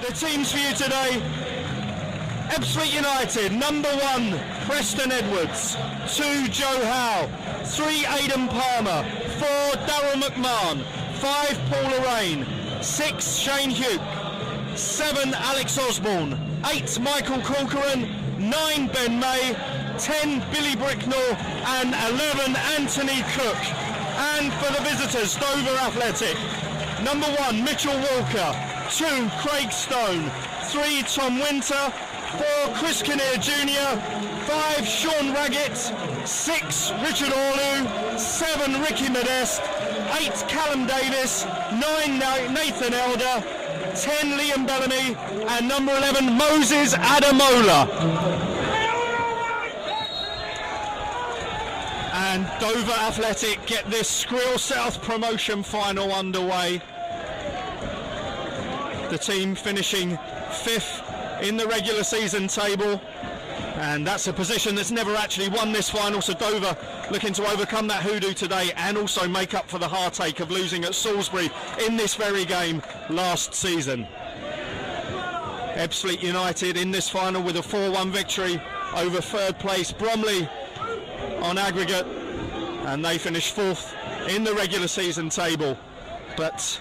The teams for you today: Ebbsfleet United, number 1, Preston Edwards, 2, Joe Howe, 3, Aidan Palmer, 4, Daryl McMahon, 5, Paul Lorraine, 6, Shane Hugh, 7, Alex Osborne, 8, Michael Corcoran, 9, Ben May, 10, Billy Bricknell, and 11, Anthony Cook. And for the visitors, Dover Athletic, number 1, Mitchell Walker, 2, Craig Stone, 3, Tom Winter, 4, Chris Kinnear Jr., 5, Sean Raggett, 6, Richard Orlew, 7, Ricky Modeste, 8, Callum Davis, 9, Nathan Elder, 10, Liam Bellamy, and number 11, Moses Adamola. And Dover Athletic get this Skrill South promotion final underway. The team finishing 5th in the regular season table, and that's a position that's never actually won this final, so Dover looking to overcome that hoodoo today and also make up for the heartache of losing at Salisbury in this very game last season. Ebbsfleet United in this final with a 4-1 victory over 3rd place Bromley on aggregate, and they finished 4th in the regular season table, but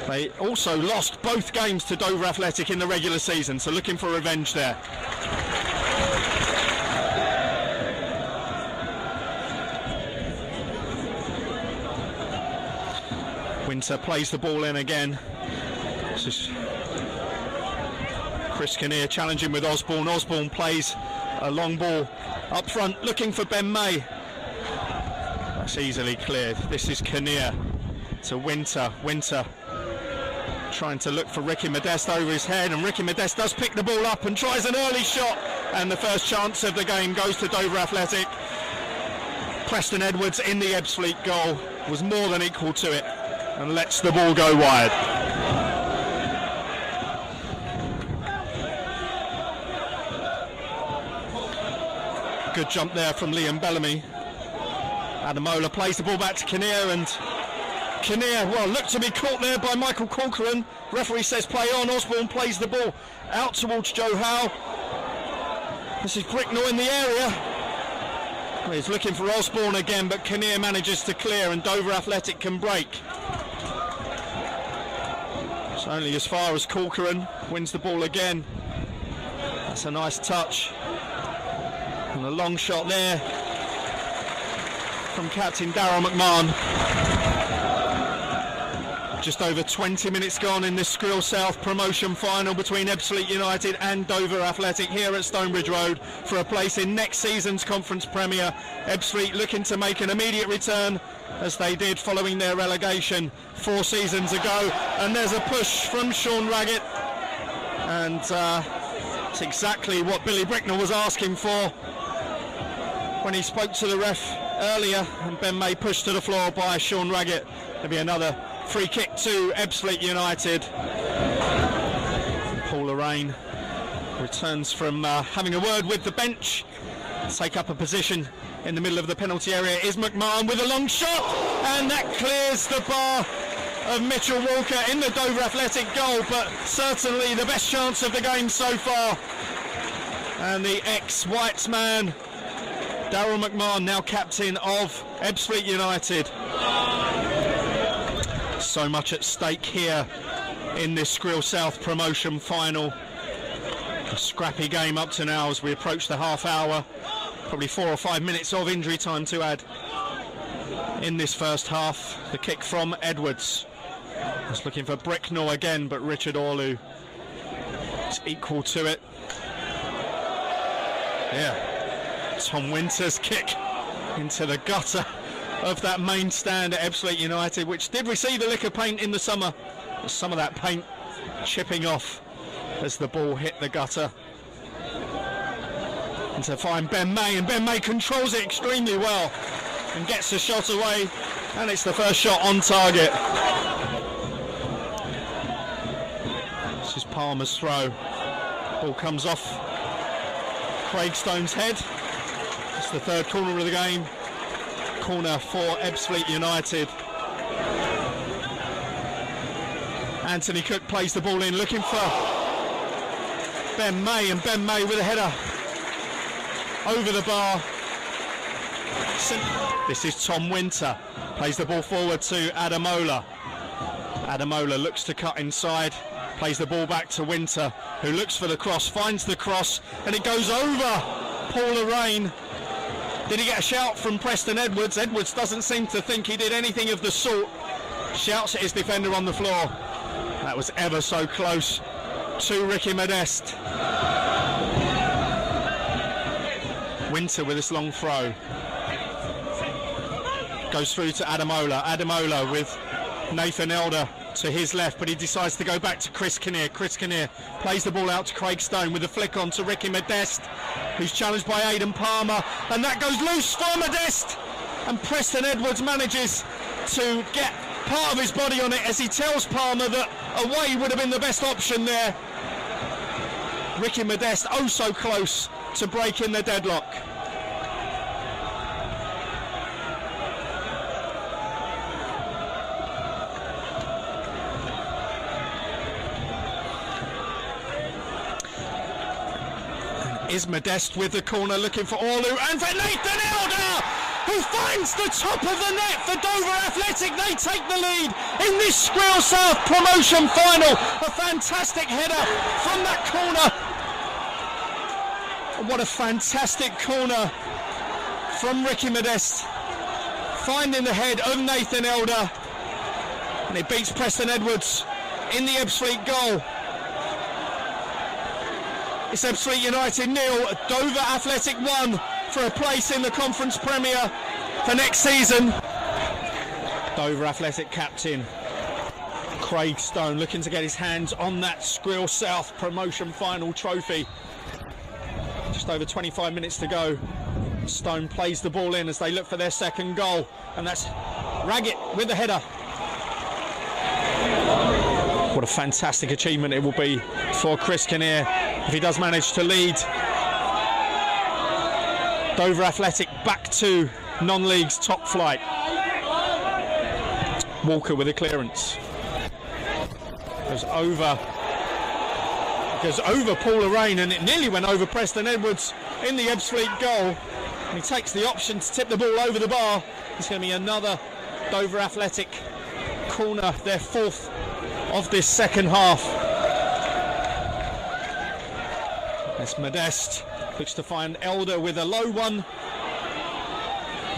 they also lost both games to Dover Athletic in the regular season, so looking for revenge there. Winter plays the ball in again. This is Chris Kinnear challenging with Osborne. Osborne plays a long ball up front, looking for Ben May. That's easily cleared. This is Kinnear to Winter. Winter trying to look for Ricky Modeste over his head, and Ricky Modeste does pick the ball up and tries an early shot, and the first chance of the game goes to Dover Athletic. Preston Edwards in the Ebbsfleet goal was more than equal to it and lets the ball go wide. Good jump there from Liam Bellamy. Adamola plays the ball back to Kinnear, and Kinnear, well, looked to be caught there by Michael Corcoran. Referee says play on. Osborne plays the ball out towards Joe Howe. This is Bricknell in the area. Well, he's looking for Osborne again, but Kinnear manages to clear, and Dover Athletic can break. It's only as far as Corcoran wins the ball again. That's a nice touch. And a long shot there from captain Daryl McMahon. Just over 20 minutes gone in this Skrill South promotion final between Ebbsfleet United and Dover Athletic here at Stonebridge Road for a place in next season's Conference Premier. Ebbsfleet looking to make an immediate return, as they did following their relegation 4 seasons ago. And there's a push from Sean Raggett, and it's exactly what Billy Bricknell was asking for when he spoke to the ref earlier, and Ben May pushed to the floor by Sean Raggett. There'll be another free kick to Ebbsfleet United. Paul Lorraine returns from having a word with the bench. Take up a position in the middle of the penalty area is McMahon with a long shot, and that clears the bar of Mitchell Walker in the Dover Athletic goal, but certainly the best chance of the game so far. And the ex-Whites man, Daryl McMahon, now captain of Ebbsfleet United. So much at stake here in this Skrill South promotion final. A scrappy game up to now as we approach the half hour. Probably 4 or 5 minutes of injury time to add in this first half. The kick from Edwards. Just looking for Bricknell again, but Richard Orlew is equal to it. Yeah, Tom Winter's kick into the gutter of that main stand at Ebbsfleet United, which did receive a lick of paint in the summer. Some of that paint chipping off as the ball hit the gutter. And to find Ben May, and Ben May controls it extremely well and gets the shot away, and it's the first shot on target. This is Palmer's throw. Ball comes off Craig Stone's head. It's the 3rd corner of the game. Corner for Ebbsfleet United. Anthony Cook plays the ball in, looking for Ben May, and Ben May with a header over the bar. This is Tom Winter, plays the ball forward to Ademola. Ademola looks to cut inside, plays the ball back to Winter, who looks for the cross, finds the cross, and it goes over Paul Lorraine. Did he get a shout from Preston Edwards? Edwards doesn't seem to think he did anything of the sort. Shouts at his defender on the floor. That was ever so close to Ricky Modeste. Winter with this long throw. Goes through to Ademola. Ademola with Nathan Elder to his left, but he decides to go back to Chris Kinnear. Chris Kinnear plays the ball out to Craig Stone with the flick on to Ricky Modeste, who's challenged by Aidan Palmer, and that goes loose for Modeste, and Preston Edwards manages to get part of his body on it as he tells Palmer that away would have been the best option there. Ricky Modeste oh so close to breaking the deadlock. Is Modeste with the corner looking for Orlu, and for Nathan Elder, who finds the top of the net for Dover Athletic. They take the lead in this Squirrel South promotion final. A fantastic header from that corner. And what a fantastic corner from Ricky Modeste, finding the head of Nathan Elder, and it beats Preston Edwards in the Ebbsfleet goal. It's Ebbsfleet United 0, Dover Athletic 1 for a place in the Conference Premier for next season. Dover Athletic captain Craig Stone looking to get his hands on that Squirrel South promotion final trophy. Just over 25 minutes to go. Stone plays the ball in as they look for their second goal, and that's Raggett with the header. What a fantastic achievement it will be for Chris Kinnear if he does manage to lead Dover Athletic back to non-league's top flight. Walker with a clearance. Goes over Paul Lorraine, and it nearly went over Preston Edwards in the Ebbsfleet goal. And he takes the option to tip the ball over the bar. It's going to be another Dover Athletic corner, their fourth of this second half. As Modeste looks to find Elder with a low one,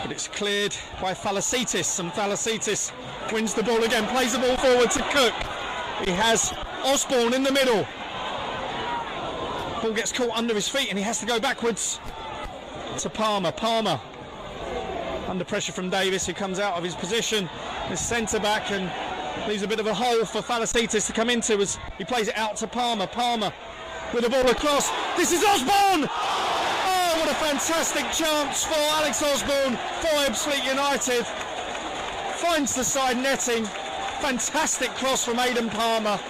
but it's cleared by Falasitis, and Falasitis wins the ball again, plays the ball forward to Cook. He has Osborne in the middle. Ball gets caught under his feet and he has to go backwards to Palmer. Palmer under pressure from Davis, who comes out of his position as centre back and leaves a bit of a hole for Falasitis to come into as he plays it out to Palmer. Palmer with the ball across. This is Osborne! Oh, what a fantastic chance for Alex Osborne for Ebbsfleet United. Finds the side netting. Fantastic cross from Aidan Palmer,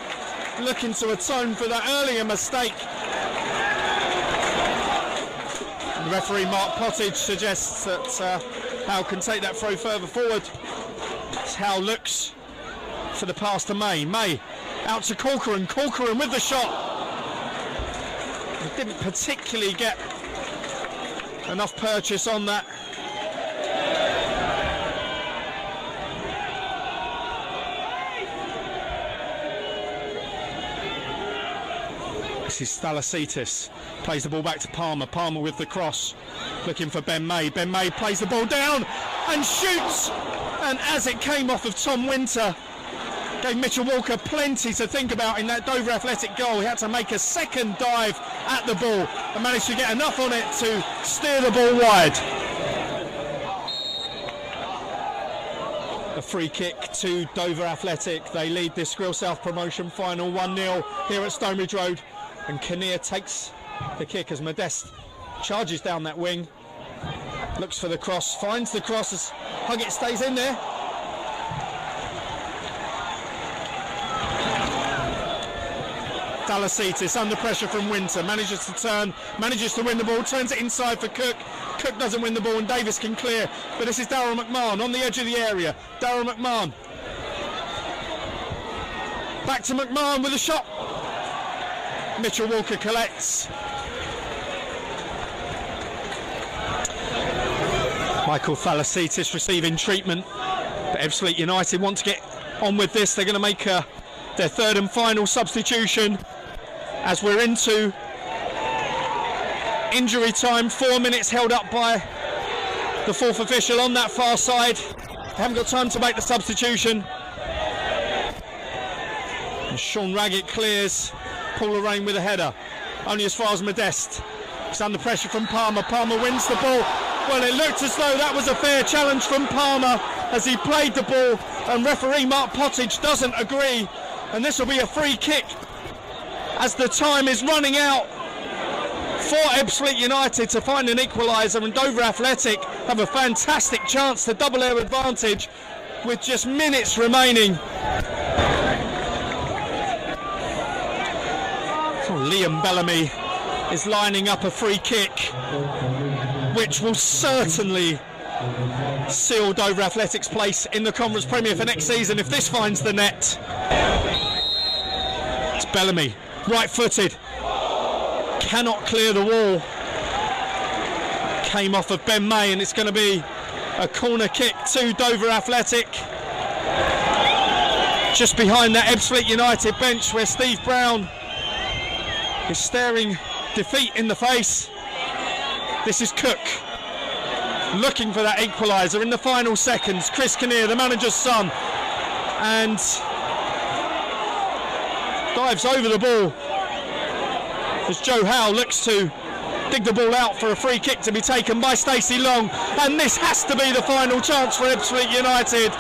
looking to atone for that earlier mistake. And referee Mark Pottage suggests that Howe can take that throw further forward. As Howe looks for the pass to May. May out to Corcoran. Corcoran with the shot. He didn't particularly get enough purchase on that. This is Falasitis. Plays the ball back to Palmer. Palmer with the cross. Looking for Ben May. Ben May plays the ball down and shoots. And as it came off of Tom Winter, gave Mitchell Walker plenty to think about in that Dover Athletic goal. He had to make a second dive at the ball and managed to get enough on it to steer the ball wide. A free kick to Dover Athletic. They lead this Squirrel South promotion final 1-0 here at Stonebridge Road. And Kinnear takes the kick as Modeste charges down that wing. Looks for the cross, finds the cross as Huggett stays in there. Falasitis under pressure from Winter, manages to turn, manages to win the ball, turns it inside for Cook. Cook doesn't win the ball and Davis can clear, but this is Darryl McMahon on the edge of the area. Darryl McMahon. Back to McMahon with a shot. Mitchell Walker collects. Michael Thalasitis receiving treatment. But Ebbsfleet United want to get on with this. They're going to make their third and final substitution as we're into injury time. 4 minutes held up by the fourth official on that far side. They haven't got time to make the substitution. And Sean Raggett clears. Paul Lorraine with a header. Only as far as Modeste. He's under pressure from Palmer. Palmer wins the ball. Well, it looked as though that was a fair challenge from Palmer as he played the ball, and referee Mark Pottage doesn't agree, and this will be a free kick as the time is running out for Ebbsfleet United to find an equaliser, and Dover Athletic have a fantastic chance to double their advantage with just minutes remaining. So Liam Bellamy is lining up a free kick which will certainly seal Dover Athletic's place in the Conference Premier for next season if this finds the net. It's Bellamy, right-footed, cannot clear the wall. Came off of Ben May, and it's going to be a corner kick to Dover Athletic. Just behind that Ebbsfleet United bench where Steve Brown is staring defeat in the face. This is Cook looking for that equaliser in the final seconds. Chris Kinnear, the manager's son, and dives over the ball as Joe Howe looks to dig the ball out for a free kick to be taken by Stacey Long, and this has to be the final chance for Ebbsfleet United.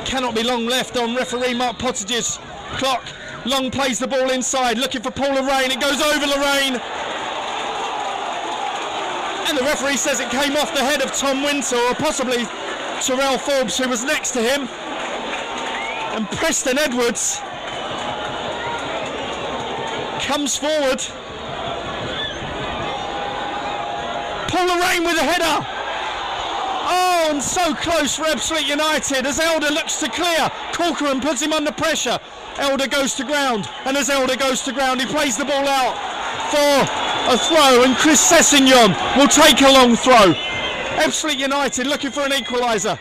Cannot be long left on referee Mark Pottage's clock. Long plays the ball inside, looking for Paul Lorraine. It goes over Lorraine. And the referee says it came off the head of Tom Winter, or possibly Terrell Forbes, who was next to him. And Preston Edwards comes forward. Paul Lorraine with a header. Oh, and so close for Ebbsfleet United as Elder looks to clear. Corcoran puts him under pressure. Elder goes to ground, and as Elder goes to ground, he plays the ball out for a throw, and Chris Sessignon will take a long throw. Ebbsfleet United looking for an equaliser.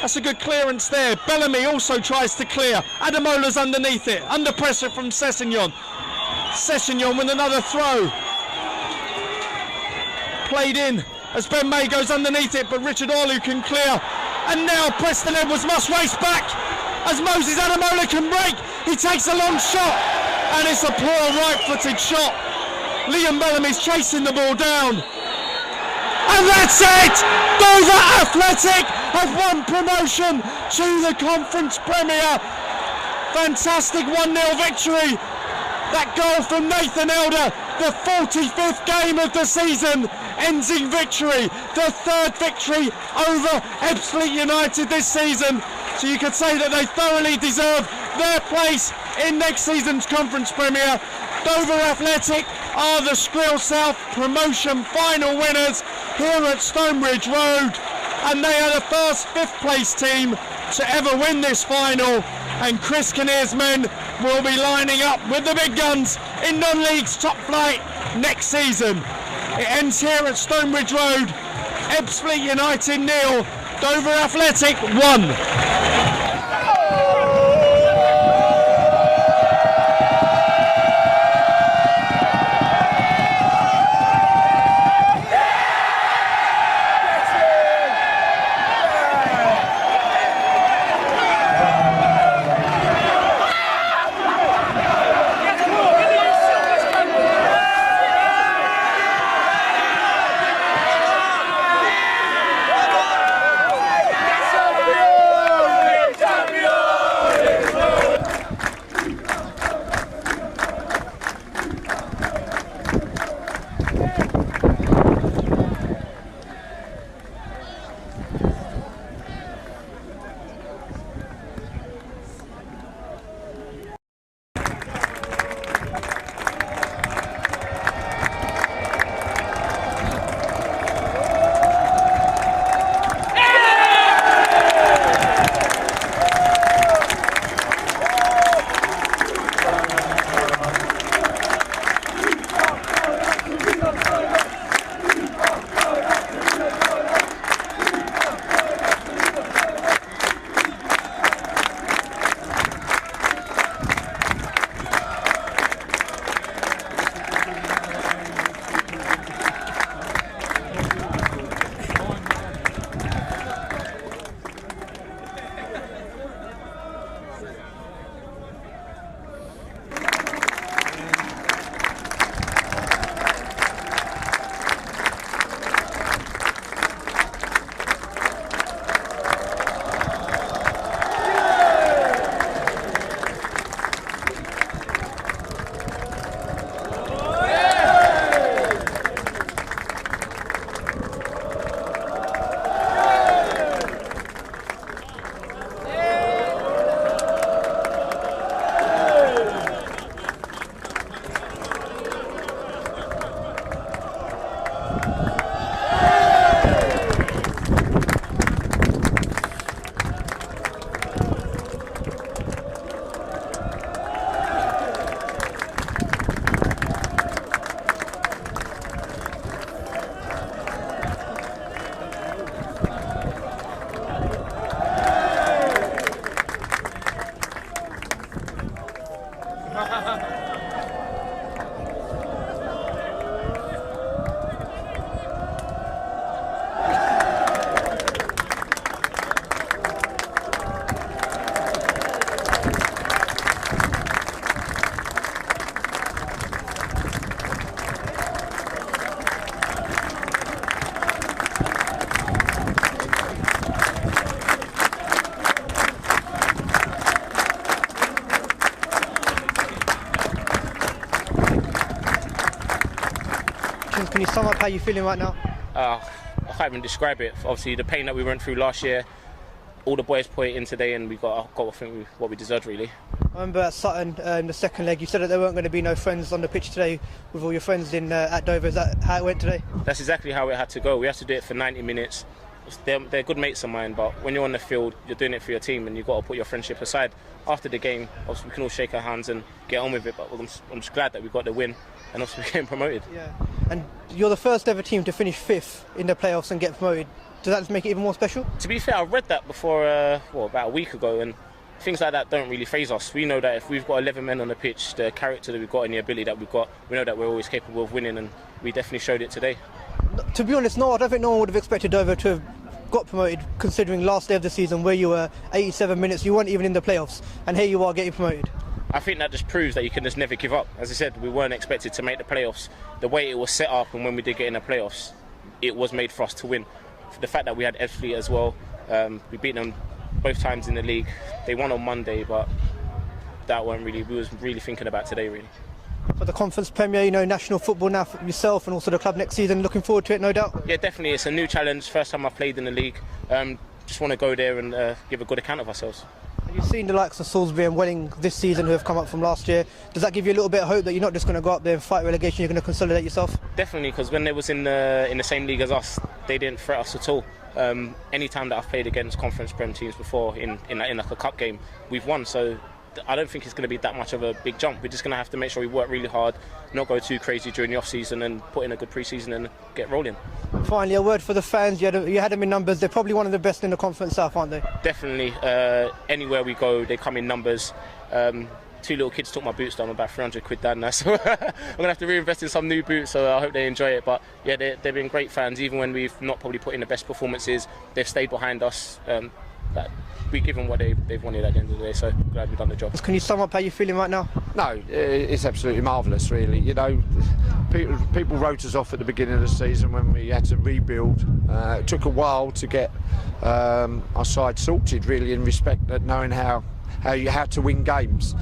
That's a good clearance there. Bellamy also tries to clear. Adamola's underneath it, under pressure from Sessignon. Sessignon with another throw. Played in as Ben May goes underneath it, but Richard Orlu can clear. And now Preston Edwards must race back as Moses Adamola can break. He takes a long shot, and it's a poor right-footed shot. Liam Bellamy's chasing the ball down. And that's it! Dover Athletic have won promotion to the Conference Premier. Fantastic 1-0 victory. That goal from Nathan Elder, the 45th game of the season, ends in victory. The third victory over Ebbsfleet United this season. So you could say that they thoroughly deserve their place in next season's Conference Premier. Dover Athletic are the Skrill South promotion final winners here at Stonebridge Road, and they are the first fifth place team to ever win this final, and Chris Kinnear's men will be lining up with the big guns in non-league's top flight next season. It ends here at Stonebridge Road. Ebbsfleet United 0, Dover Athletic 1. Can you sum up how you're feeling right now? I can't even describe it. Obviously, the pain that we went through last year, all the boys put it in today, and we got I think what we deserved, really. I remember at Sutton in the second leg, you said that there weren't going to be no friends on the pitch today with all your friends at Dover. Is that how it went today? That's exactly how it had to go. We had to do it for 90 minutes. They're good mates of mine, but when you're on the field, you're doing it for your team, and you've got to put your friendship aside. After the game, obviously we can all shake our hands and get on with it, but I'm just glad that we got the win and also we getting promoted. Yeah, and you're the first ever team to finish 5th in the playoffs and get promoted. Does that just make it even more special? To be fair, I read that before, about a week ago, and things like that don't really faze us. We know that if we've got 11 men on the pitch, the character that we've got and the ability that we've got, we know that we're always capable of winning, and we definitely showed it today. To be honest, no, I don't think no one would have expected Dover to have got promoted, considering last day of the season where you were 87 minutes, you weren't even in the playoffs, and here you are getting promoted. I think that just proves that you can just never give up. As I said, we weren't expected to make the playoffs. The way it was set up, and when we did get in the playoffs, it was made for us to win. The fact that we had Ebbsfleet as well, we beat them both times in the league. They won on Monday, but that one we was really thinking about today, really. For the Conference Premier, you know, national football now for yourself and also the club next season, looking forward to it, no doubt? Yeah, definitely. It's a new challenge, first time I've played in the league. Just want to go there and give a good account of ourselves. You've seen the likes of Salisbury and Welling this season who have come up from last year. Does that give you a little bit of hope that you're not just going to go up there and fight relegation, you're going to consolidate yourself? Definitely, because when they was in the same league as us, they didn't threat us at all. Any time that I've played against Conference Prem teams before in like a cup game, we've won. So I don't think it's going to be that much of a big jump. We're just going to have to make sure we work really hard, not go too crazy during the off-season, and put in a good pre-season and get rolling. Finally, a word for the fans. You had them in numbers. They're probably one of the best in the Conference South, aren't they? Definitely. Anywhere we go, they come in numbers. 2 little kids took my boots down, about 300 quid down now, so I'm going to have to reinvest in some new boots, so I hope they enjoy it. But yeah, they've been great fans. Even when we've not probably put in the best performances, they've stayed behind us. We give them what they've wanted at the end of the day, so glad we've done the job. Can you sum up how you're feeling right now? No, it's absolutely marvellous, really. You know, people wrote us off at the beginning of the season when we had to rebuild. It took a while to get our side sorted, really, in respect of knowing how to win games.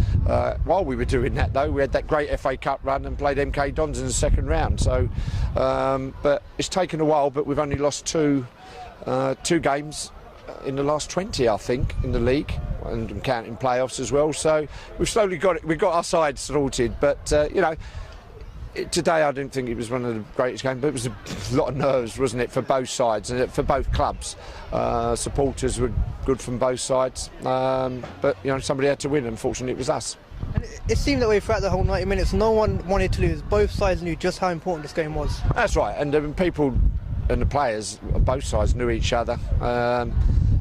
While we were doing that, though, we had that great FA Cup run and played MK Dons in the second round. So, but it's taken a while, but we've only lost two games in the last 20, I think, in the league, and counting playoffs as well. So we've slowly got it. We've got our side sorted, but you know, today I didn't think it was one of the greatest games, but it was a lot of nerves, wasn't it, for both sides and for both clubs. Supporters were good from both sides, but you know, somebody had to win. Unfortunately, it was us. And it seemed that way throughout the whole 90 minutes. No one wanted to lose. Both sides knew just how important this game was. That's right, and people and the players, both sides knew each other.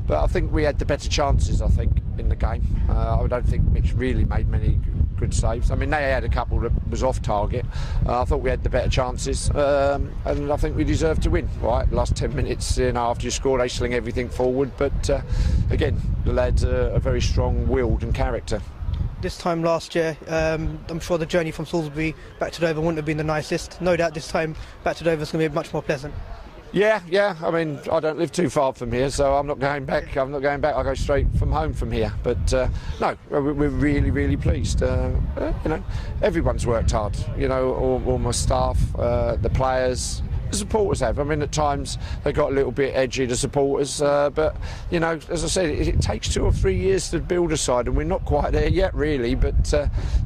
But I think we had the better chances, I think, in the game. I don't think Mitch really made many good saves. I mean, they had a couple that was off target. I thought we had the better chances, and I think we deserved to win. Right, last 10 minutes, you know, after you score, they sling everything forward. But again, the lads are very strong-willed and character. This time last year, I'm sure the journey from Salisbury back to Dover wouldn't have been the nicest. No doubt this time back to Dover is going to be much more pleasant. Yeah. I mean, I don't live too far from here, so I'm not going back. I go straight from home from here. But no, we're really, really pleased. You know, everyone's worked hard. You know, all my staff, the players, the supporters have. I mean, at times they got a little bit edgy, the supporters. But you know, as I said, it takes 2 or 3 years to build a side, and we're not quite there yet, really. But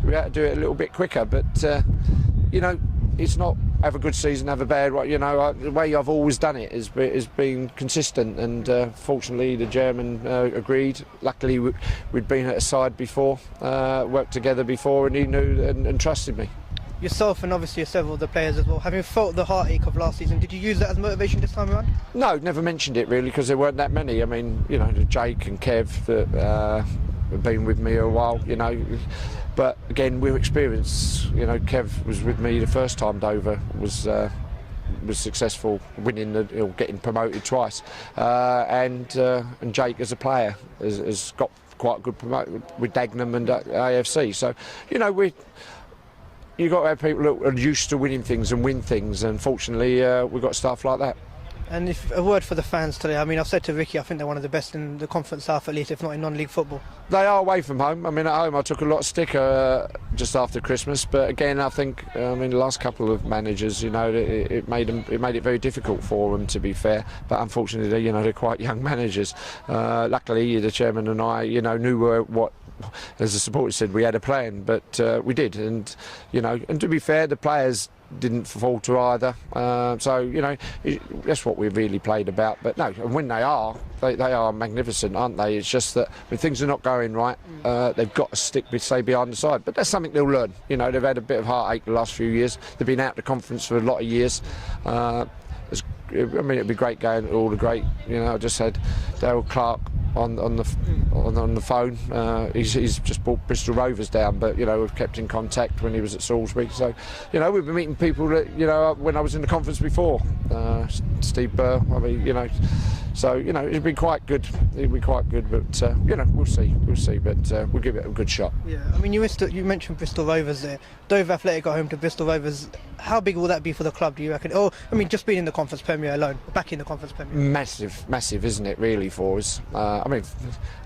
we have to do it a little bit quicker. But you know, it's not have a good season, have a bad one. You know, the way I've always done it is been consistent, and fortunately the chairman agreed. Luckily we'd been at a side before, worked together before, and he knew and trusted me. Yourself and obviously several of the players as well, having felt the heartache of last season, did you use that as motivation this time around? No, never mentioned it really, because there weren't that many. I mean, you know, Jake and Kev that have been with me a while, you know. But again, we're experienced. You know, Kev was with me the first time Dover was successful, winning getting promoted twice, and Jake as a player has got quite a good promotion with Dagenham and AFC. So, you know, you've got to have people that are used to winning things and win things, and fortunately we've got staff like that. And if a word for the fans today, I mean, I've said to Ricky, I think they're one of the best in the Conference South, at least, if not in non-league football. They are away from home. I mean, at home I took a lot of sticker just after Christmas, but again, I think the last couple of managers, it made it very difficult for them, to be fair. But unfortunately, they're quite young managers. Luckily, the chairman and I, knew what. As the supporters said, we had a plan, but we did, and and to be fair, the players didn't falter either. So that's what we've really played about. But no, and when they are magnificent, aren't they? It's just that when things are not going right, they've got to stay behind the side. But that's something they'll learn. They've had a bit of heartache the last few years. They've been out of the conference for a lot of years. It'd be great going to all the great. I just had Daryl Clark on the phone. He's just brought Bristol Rovers down, but we've kept in contact when he was at Salisbury. So we've been meeting people that when I was in the conference before, Steve Burr. So it'd be quite good. It'd be quite good, but we'll see. But we'll give it a good shot. Yeah, I mean, you mentioned Bristol Rovers there. Dover Athletic got home to Bristol Rovers. How big will that be for the club, do you reckon? Oh, I mean, just being in the Conference Premier alone, back in the Conference Premier. Massive, isn't it, really, for us?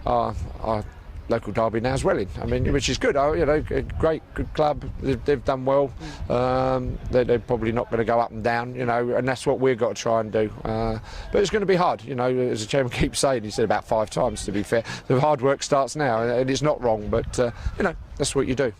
Our local derby now is Welling. Which is good. A great, good club. They've done well. They're probably not going to go up and down. And that's what we've got to try and do. But it's going to be hard. As the chairman keeps saying, he said about 5 times. To be fair, the hard work starts now, and it's not wrong. But that's what you do.